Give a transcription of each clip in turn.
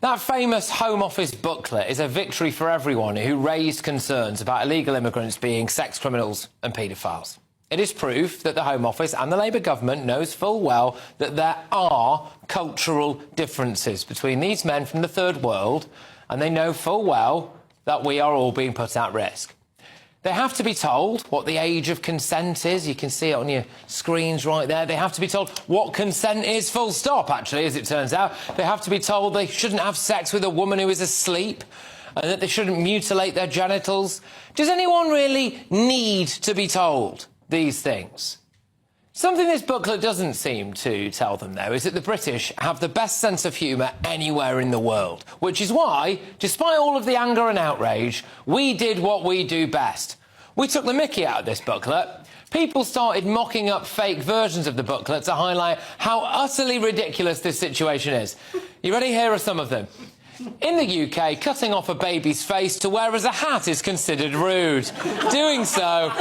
That famous Home Office booklet is a victory for everyone who raised concerns about illegal immigrants being sex criminals and paedophiles. It is proof that the Home Office and the Labour government knows full well that there are cultural differences between these men from the third world, and they know full well that we are all being put at risk. They have to be told what the age of consent is. You can see it on your screens right there. They have to be told what consent is, full stop, actually, as it turns out. They have to be told they shouldn't have sex with a woman who is asleep and that they shouldn't mutilate their genitals. Does anyone really need to be told these things? Something this booklet doesn't seem to tell them, though, is that the British have the best sense of humour anywhere in the world, which is why, despite all of the anger and outrage, we did what we do best. We took the mickey out of this booklet. People started mocking up fake versions of the booklet to highlight how utterly ridiculous this situation is. You ready? Here are some of them. In the UK, cutting off a baby's face to wear as a hat is considered rude. Doing so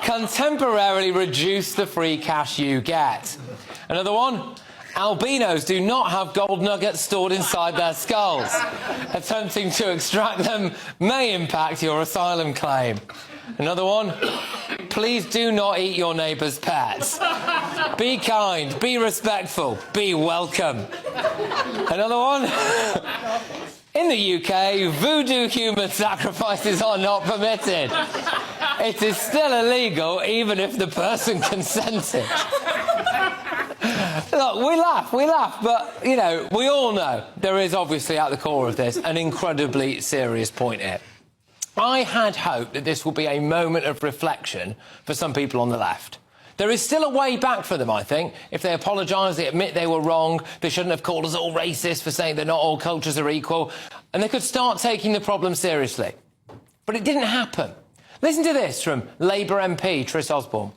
can temporarily reduce the free cash you get. Another one. Albinos do not have gold nuggets stored inside their skulls. Attempting to extract them may impact your asylum claim. Another one. Please do not eat your neighbour's pets. Be kind, be respectful, be welcome. Another one. In the UK, voodoo human sacrifices are not permitted. It is still illegal even if the person consented. Look, we laugh, but, you know, we all know there is obviously at the core of this an incredibly serious point here. I had hoped that this would be a moment of reflection for some people on the left. There is still a way back for them, I think. If they apologise, they admit they were wrong, they shouldn't have called us all racist for saying that not all cultures are equal, and they could start taking the problem seriously. But it didn't happen. Listen to this from Labour MP Tris Osborne.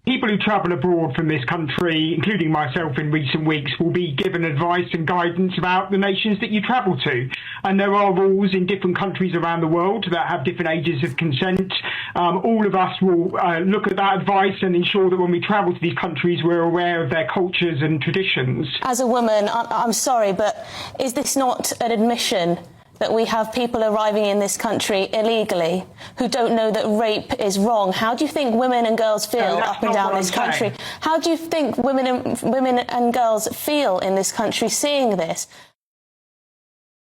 People who travel abroad from this country, including myself in recent weeks, will be given advice and guidance about the nations that you travel to. And there are rules in different countries around the world that have different ages of consent. All of us will look at that advice and ensure that when we travel to these countries, we're aware of their cultures and traditions. As a woman, I'm sorry, but is this not an admission that we have people arriving in this country illegally who don't know that rape is wrong? How do you think women and girls feel up and down this country? How do you think women and girls feel in this country seeing this?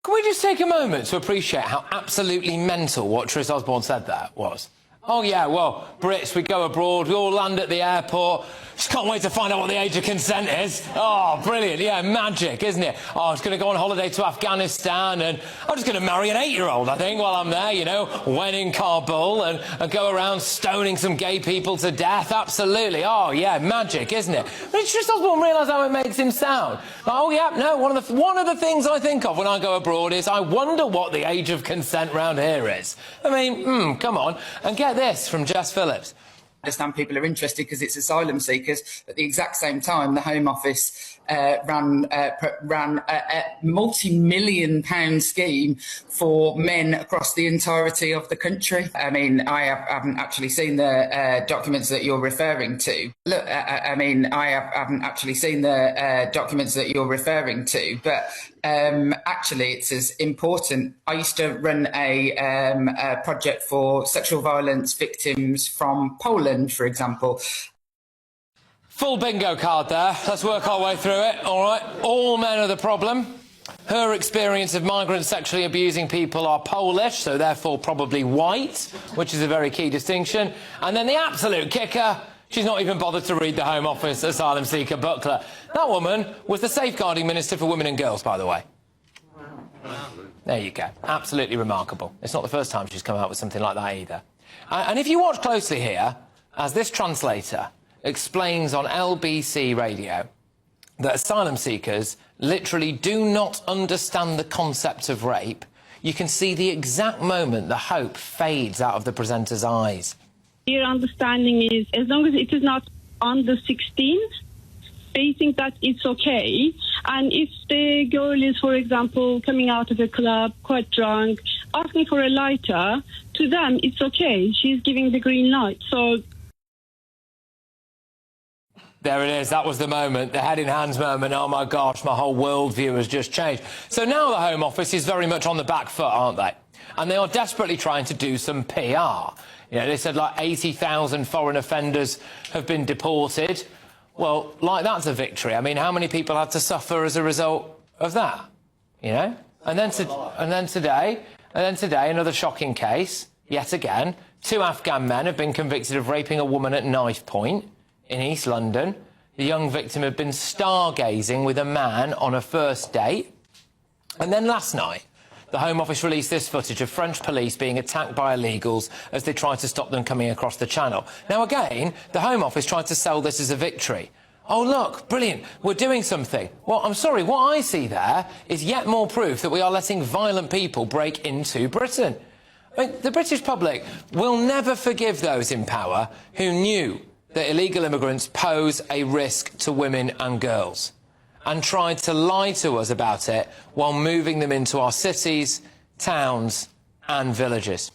Can we just take a moment to appreciate how absolutely mental what Tris Osborne said that was? Oh, yeah, well, Brits, we go abroad, we all land at the airport. Just can't wait to find out what the age of consent is. Oh, brilliant, yeah, magic, isn't it? Oh, I was going to go on holiday to Afghanistan and I'm just going to marry an 8-year-old, I think, while I'm there, you know, when in Kabul and go around stoning some gay people to death. Absolutely. Oh, yeah, magic, isn't it? But Tris Osborne realised how it makes him sound. Like, oh, yeah, no, one of the things I think of when I go abroad is I wonder what the age of consent round here is. I mean, come on. And get this from Jess Phillips. I understand people are interested because it's asylum seekers. At the exact same time, the Home Office ran a multi-million-pound scheme for men across the entirety of the country. I mean, I haven't actually seen the documents that you're referring to. Look, I haven't actually seen the documents that you're referring to, but actually it's as important. I used to run a project for sexual violence victims from Poland, for example. Full bingo card there. Let's work our way through it. All right. All men are the problem. Her experience of migrants sexually abusing people are Polish, so therefore probably white, which is a very key distinction. And then the absolute kicker, she's not even bothered to read the Home Office asylum seeker booklet. That woman was the Safeguarding Minister for Women and Girls, by the way. There you go. Absolutely remarkable. It's not the first time she's come out with something like that either. And if you watch closely here, as this translator explains on LBC radio that asylum seekers literally do not understand the concept of rape, you can see the exact moment the hope fades out of the presenter's eyes. Their understanding is as long as it is not under 16, they think that it's okay. And if the girl is, for example, coming out of a club, quite drunk, asking for a lighter, to them it's okay. She's giving the green light. So There it is. That was the moment, the head in hands moment. Oh, my gosh, my whole worldview has just changed. So now the Home Office is very much on the back foot, aren't they? And they are desperately trying to do some PR. You know, they said like 80,000 foreign offenders have been deported. Well, like, that's a victory. I mean, how many people had to suffer as a result of that? You know? And then today, another shocking case, yet again. 2 Afghan men have been convicted of raping a woman at knife point in East London. The young victim had been stargazing with a man on a first date. And then last night, the Home Office released this footage of French police being attacked by illegals as they tried to stop them coming across the channel. Now, again, the Home Office tried to sell this as a victory. Oh, look, brilliant, we're doing something. Well, I'm sorry, what I see there is yet more proof that we are letting violent people break into Britain. I mean, the British public will never forgive those in power who knew that illegal immigrants pose a risk to women and girls and tried to lie to us about it while moving them into our cities, towns and villages.